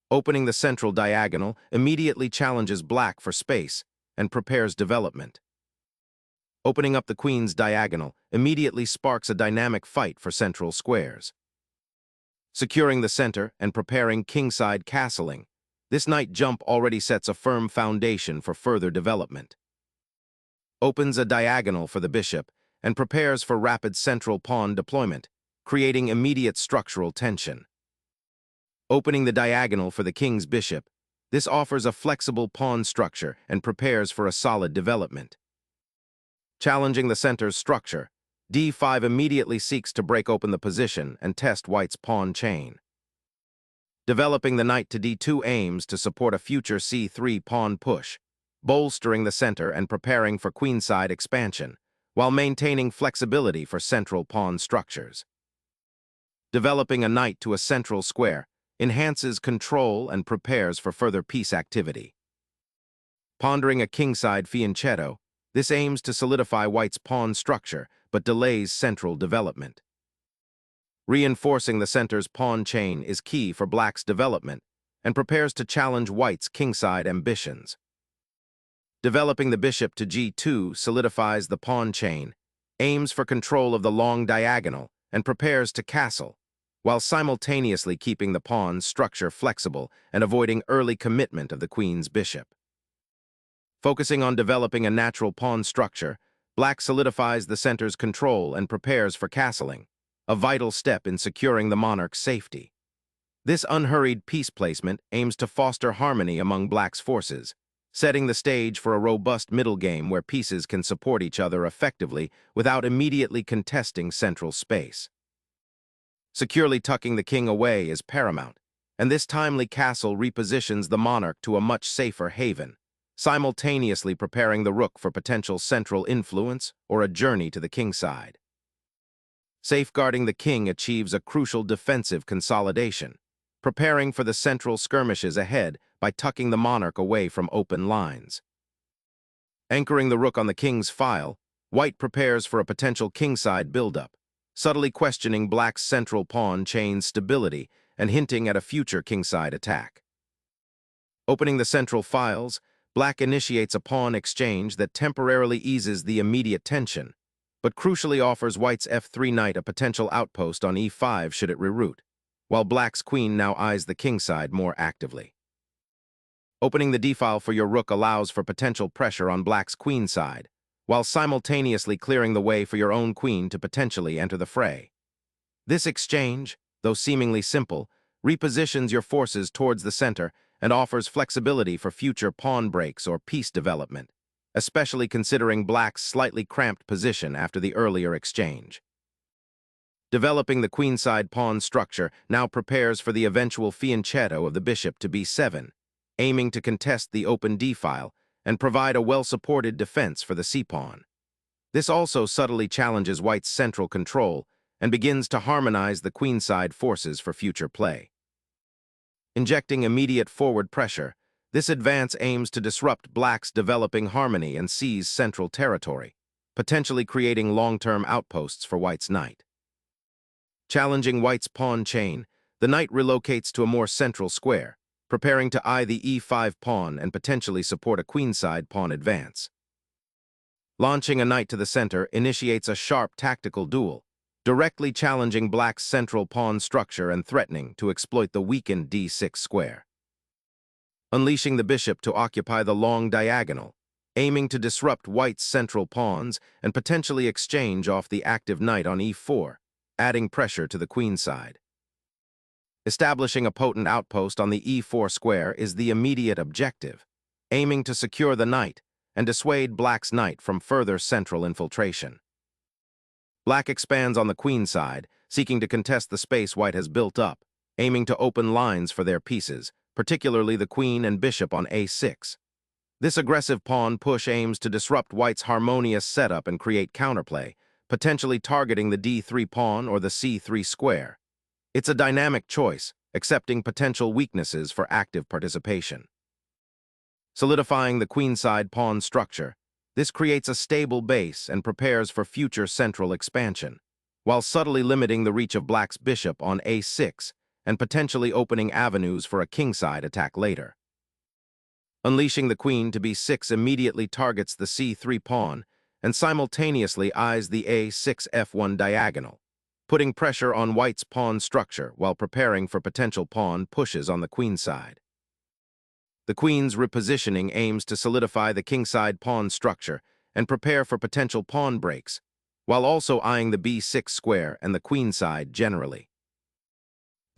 Opening the central diagonal immediately challenges black for space and prepares development. Opening up the queen's diagonal immediately sparks a dynamic fight for central squares. Securing the center and preparing kingside castling, this knight jump already sets a firm foundation for further development. Opens a diagonal for the bishop and prepares for rapid central pawn deployment, creating immediate structural tension. Opening the diagonal for the king's bishop, this offers a flexible pawn structure and prepares for a solid development. Challenging the center's structure, d5 immediately seeks to break open the position and test white's pawn chain. Developing the knight to d2 aims to support a future c3 pawn push, bolstering the center and preparing for queenside expansion, while maintaining flexibility for central pawn structures. Developing a knight to a central square enhances control and prepares for further piece activity. Pondering a kingside fianchetto, this aims to solidify white's pawn structure but delays central development. Reinforcing the center's pawn chain is key for black's development and prepares to challenge white's kingside ambitions. Developing the bishop to g2 solidifies the pawn chain, aims for control of the long diagonal, and prepares to castle, while simultaneously keeping the pawn structure flexible and avoiding early commitment of the queen's bishop. Focusing on developing a natural pawn structure, black solidifies the center's control and prepares for castling, a vital step in securing the monarch's safety. This unhurried piece placement aims to foster harmony among black's forces, setting the stage for a robust middle game where pieces can support each other effectively without immediately contesting central space. Securely tucking the king away is paramount, and this timely castle repositions the monarch to a much safer haven, simultaneously preparing the rook for potential central influence or a journey to the kingside. Safeguarding the king achieves a crucial defensive consolidation, preparing for the central skirmishes ahead by tucking the monarch away from open lines. Anchoring the rook on the king's file, white prepares for a potential kingside buildup, subtly questioning black's central pawn chain's stability and hinting at a future kingside attack. Opening the central files, black initiates a pawn exchange that temporarily eases the immediate tension, but crucially offers white's f3 knight a potential outpost on e5 should it reroute, while black's queen now eyes the kingside more actively. Opening the d-file for your rook allows for potential pressure on black's queen side, while simultaneously clearing the way for your own queen to potentially enter the fray. This exchange, though seemingly simple, repositions your forces towards the center and offers flexibility for future pawn breaks or piece development, especially considering black's slightly cramped position after the earlier exchange. Developing the queenside pawn structure now prepares for the eventual fianchetto of the bishop to b7, aiming to contest the open d-file and provide a well-supported defense for the c-pawn. This also subtly challenges white's central control and begins to harmonize the queenside forces for future play. Injecting immediate forward pressure, this advance aims to disrupt black's developing harmony and seize central territory, potentially creating long-term outposts for white's knight. Challenging white's pawn chain, the knight relocates to a more central square, preparing to eye the e5 pawn and potentially support a queenside pawn advance. Launching a knight to the center initiates a sharp tactical duel, directly challenging black's central pawn structure and threatening to exploit the weakened d6 square. Unleashing the bishop to occupy the long diagonal, aiming to disrupt white's central pawns and potentially exchange off the active knight on e4, adding pressure to the queenside. Establishing a potent outpost on the e4 square is the immediate objective, aiming to secure the knight and dissuade black's knight from further central infiltration. Black expands on the queenside, seeking to contest the space white has built up, aiming to open lines for their pieces, particularly the queen and bishop on a6. This aggressive pawn push aims to disrupt white's harmonious setup and create counterplay, potentially targeting the d3 pawn or the c3 square. It's a dynamic choice, accepting potential weaknesses for active participation. Solidifying the queenside pawn structure, this creates a stable base and prepares for future central expansion, while subtly limiting the reach of black's bishop on a6 and potentially opening avenues for a kingside attack later. Unleashing the queen to b6 immediately targets the c3 pawn and simultaneously eyes the a6 f1 diagonal, putting pressure on white's pawn structure while preparing for potential pawn pushes on the queenside. The queen's repositioning aims to solidify the kingside pawn structure and prepare for potential pawn breaks, while also eyeing the b6 square and the queenside generally.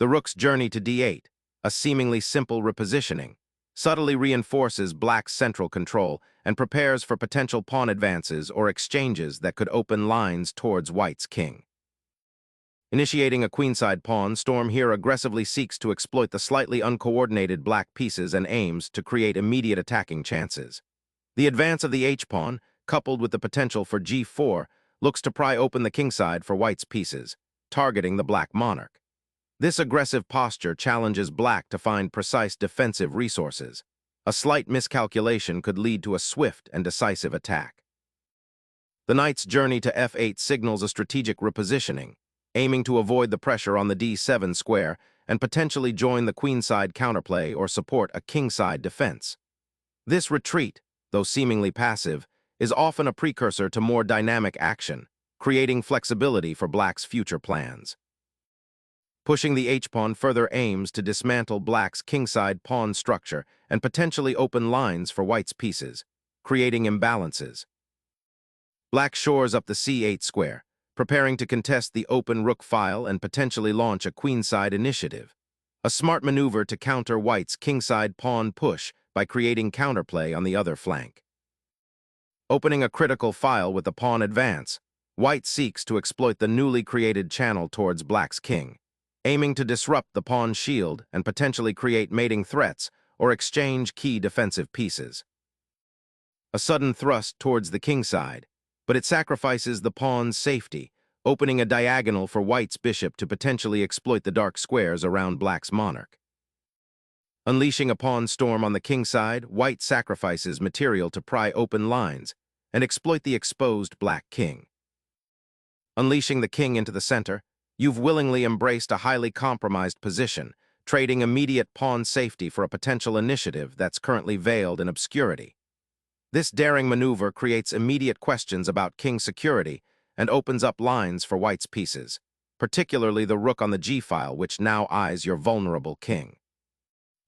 The rook's journey to d8, a seemingly simple repositioning, subtly reinforces black's central control and prepares for potential pawn advances or exchanges that could open lines towards white's king. Initiating a queenside pawn, Storm here aggressively seeks to exploit the slightly uncoordinated black pieces and aims to create immediate attacking chances. The advance of the h-pawn, coupled with the potential for g4, looks to pry open the kingside for white's pieces, targeting the black monarch. This aggressive posture challenges black to find precise defensive resources. A slight miscalculation could lead to a swift and decisive attack. The knight's journey to f8 signals a strategic repositioning, aiming to avoid the pressure on the d7 square and potentially join the queenside counterplay or support a kingside defense. This retreat, though seemingly passive, is often a precursor to more dynamic action, creating flexibility for black's future plans. Pushing the h-pawn further aims to dismantle black's kingside pawn structure and potentially open lines for white's pieces, creating imbalances. Black shores up the c8 square, preparing to contest the open rook file and potentially launch a queenside initiative. A smart maneuver to counter white's kingside pawn push by creating counterplay on the other flank. Opening a critical file with the pawn advance, white seeks to exploit the newly created channel towards black's king, aiming to disrupt the pawn shield and potentially create mating threats or exchange key defensive pieces. A sudden thrust towards the kingside, but it sacrifices the pawn's safety, opening a diagonal for white's bishop to potentially exploit the dark squares around black's monarch. Unleashing a pawn storm on the kingside, white sacrifices material to pry open lines and exploit the exposed black king. Unleashing the king into the center, you've willingly embraced a highly compromised position, trading immediate pawn safety for a potential initiative that's currently veiled in obscurity. This daring maneuver creates immediate questions about king security and opens up lines for white's pieces, particularly the rook on the g-file, which now eyes your vulnerable king.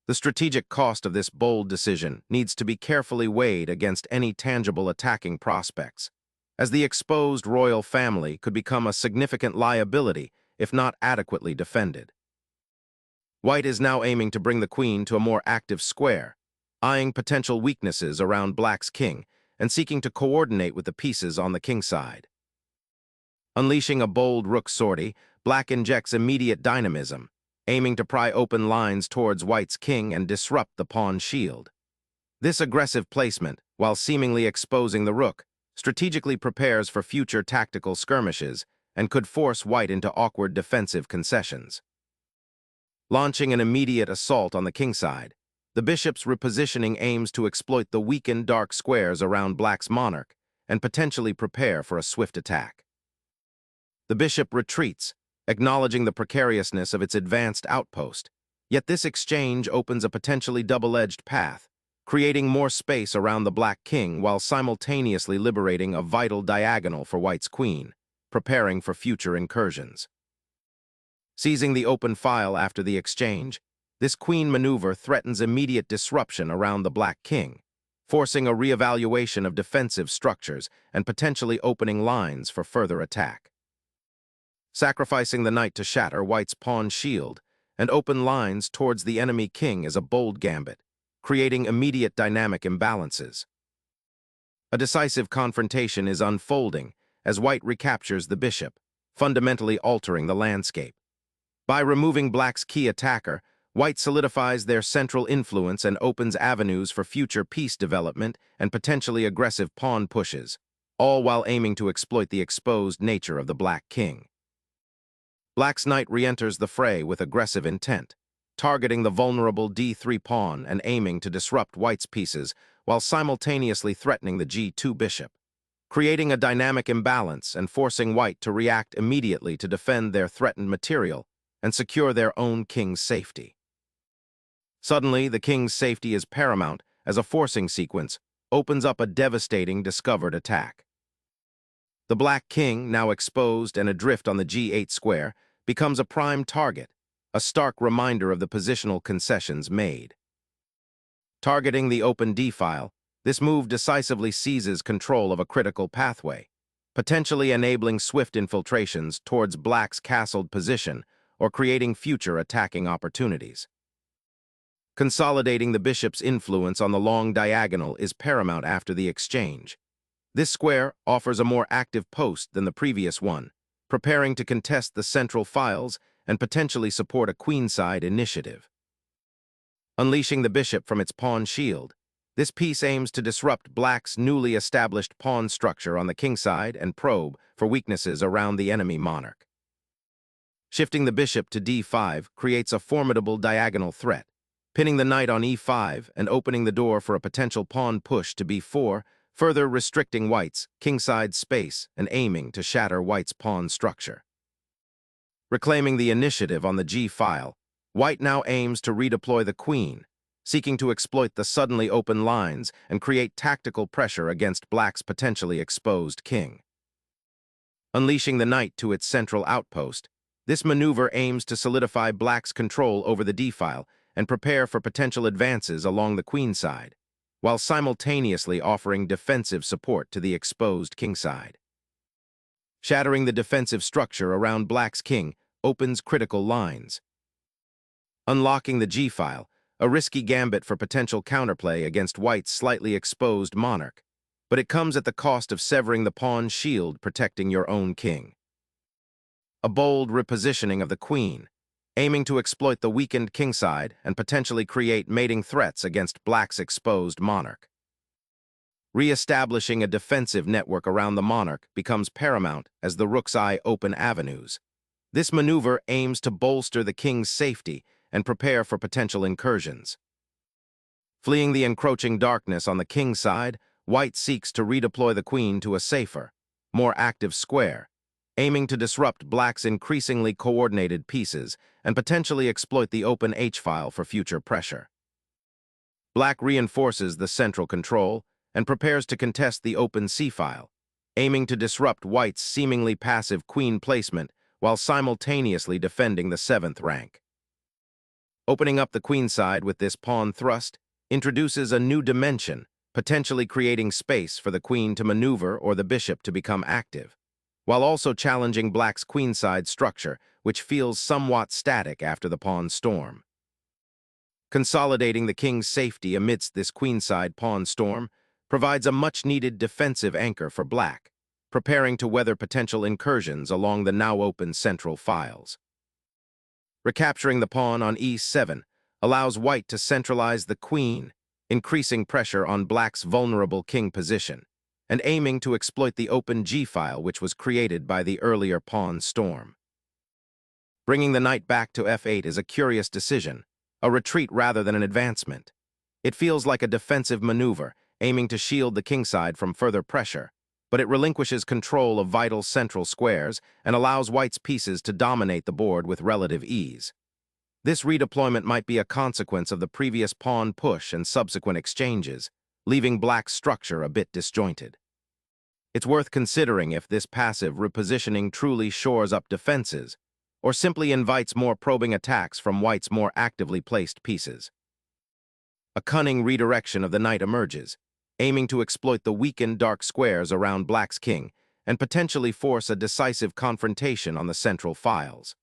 The strategic cost of this bold decision needs to be carefully weighed against any tangible attacking prospects, as the exposed royal family could become a significant liability if not adequately defended. White is now aiming to bring the queen to a more active square, eyeing potential weaknesses around black's king and seeking to coordinate with the pieces on the kingside. Unleashing a bold rook sortie, black injects immediate dynamism, aiming to pry open lines towards white's king and disrupt the pawn shield. This aggressive placement, while seemingly exposing the rook, strategically prepares for future tactical skirmishes and could force white into awkward defensive concessions. Launching an immediate assault on the kingside, the bishop's repositioning aims to exploit the weakened dark squares around black's monarch and potentially prepare for a swift attack. The bishop retreats, acknowledging the precariousness of its advanced outpost, yet this exchange opens a potentially double-edged path, creating more space around the black king while simultaneously liberating a vital diagonal for white's queen, preparing for future incursions. Seizing the open file after the exchange, this queen maneuver threatens immediate disruption around the black king, forcing a reevaluation of defensive structures and potentially opening lines for further attack. Sacrificing the knight to shatter white's pawn shield and open lines towards the enemy king is a bold gambit, creating immediate dynamic imbalances. A decisive confrontation is unfolding as white recaptures the bishop, fundamentally altering the landscape. By removing black's key attacker, white solidifies their central influence and opens avenues for future piece development and potentially aggressive pawn pushes, all while aiming to exploit the exposed nature of the black king. Black's knight re-enters the fray with aggressive intent, targeting the vulnerable d3 pawn and aiming to disrupt white's pieces while simultaneously threatening the g2 bishop, creating a dynamic imbalance and forcing white to react immediately to defend their threatened material and secure their own king's safety. Suddenly, the king's safety is paramount as a forcing sequence opens up a devastating discovered attack. The black king, now exposed and adrift on the G8 square, becomes a prime target, a stark reminder of the positional concessions made. Targeting the open D-file, this move decisively seizes control of a critical pathway, potentially enabling swift infiltrations towards black's castled position or creating future attacking opportunities. Consolidating the bishop's influence on the long diagonal is paramount after the exchange. This square offers a more active post than the previous one, preparing to contest the central files and potentially support a queenside initiative. Unleashing the bishop from its pawn shield, this piece aims to disrupt black's newly established pawn structure on the kingside and probe for weaknesses around the enemy monarch. Shifting the bishop to d5 creates a formidable diagonal threat, pinning the knight on e5 and opening the door for a potential pawn push to b4, further restricting white's kingside space and aiming to shatter white's pawn structure. Reclaiming the initiative on the g-file, white now aims to redeploy the queen, seeking to exploit the suddenly open lines and create tactical pressure against black's potentially exposed king. Unleashing the knight to its central outpost, this maneuver aims to solidify black's control over the d-file and prepare for potential advances along the queenside, while simultaneously offering defensive support to the exposed kingside. Shattering the defensive structure around black's king opens critical lines. Unlocking the g-file, a risky gambit for potential counterplay against white's slightly exposed monarch, but it comes at the cost of severing the pawn shield protecting your own king. A bold repositioning of the queen, aiming to exploit the weakened kingside and potentially create mating threats against black's exposed monarch. Re-establishing a defensive network around the monarch becomes paramount as the rook's eye open avenues. This maneuver aims to bolster the king's safety and prepare for potential incursions. Fleeing the encroaching darkness on the king's side, white seeks to redeploy the queen to a safer, more active square, aiming to disrupt black's increasingly coordinated pieces and potentially exploit the open H-file for future pressure. Black reinforces the central control and prepares to contest the open C-file, aiming to disrupt white's seemingly passive queen placement while simultaneously defending the 7th rank. Opening up the queenside with this pawn thrust introduces a new dimension, potentially creating space for the queen to maneuver or the bishop to become active, while also challenging black's queenside structure, which feels somewhat static after the pawn storm. Consolidating the king's safety amidst this queenside pawn storm provides a much-needed defensive anchor for black, preparing to weather potential incursions along the now-open central files. Recapturing the pawn on e7 allows white to centralize the queen, increasing pressure on black's vulnerable king position, and aiming to exploit the open g-file which was created by the earlier pawn storm. Bringing the knight back to f8 is a curious decision, a retreat rather than an advancement. It feels like a defensive maneuver, aiming to shield the kingside from further pressure, but it relinquishes control of vital central squares and allows white's pieces to dominate the board with relative ease. This redeployment might be a consequence of the previous pawn push and subsequent exchanges, leaving black's structure a bit disjointed. It's worth considering if this passive repositioning truly shores up defenses, or simply invites more probing attacks from white's more actively placed pieces. A cunning redirection of the knight emerges, aiming to exploit the weakened dark squares around black's king and potentially force a decisive confrontation on the central files.